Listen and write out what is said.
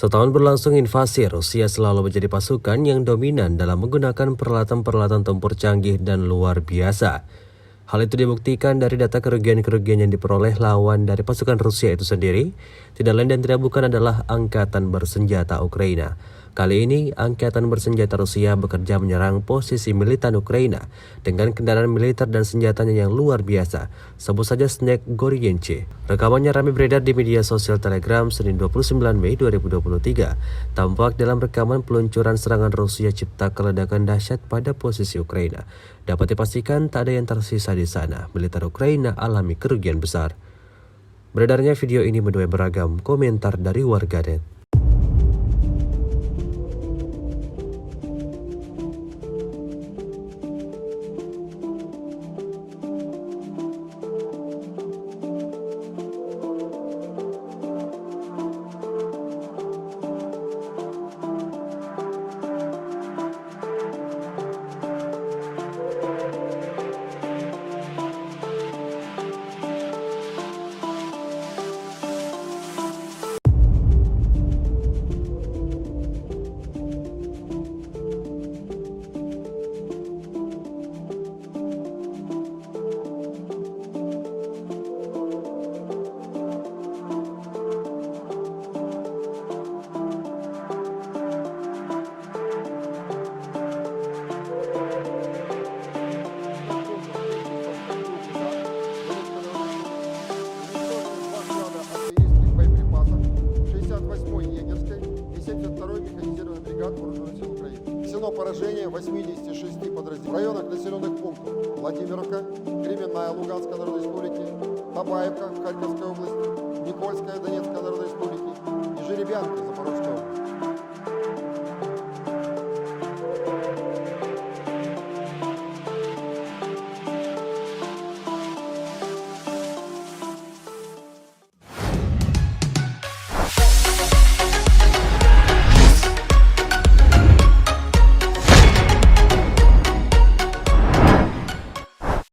Setahun berlangsung invasi, Rusia selalu menjadi pasukan yang dominan dalam menggunakan peralatan-peralatan tempur canggih dan luar biasa. Hal itu dibuktikan dari data kerugian-kerugian yang diperoleh lawan dari pasukan Rusia itu sendiri. Tidak lain dan tidak bukan adalah Angkatan Bersenjata Ukraina. Kali ini, Angkatan Bersenjata Rusia bekerja menyerang posisi militan Ukraina dengan kendaraan militer dan senjatanya yang luar biasa. Sebut saja Snake Goriyenche. Rekamannya ramai beredar di media sosial Telegram Senin 29 Mei 2023. Tampak dalam rekaman peluncuran serangan Rusia cipta keledakan dahsyat pada posisi Ukraina. Dapat dipastikan tak ada yang tersisa di sana. Militer Ukraina alami kerugian besar. Beredarnya video ini menuai beragam komentar dari warganet. Нанесено поражение 86 подразделений. В районах населенных пунктов Владимировка, Кременная Луганской Народной Республики, Табаевка Харьковской области, Никольская Донецкой Народной Республики и Жеребянка Запорожской области.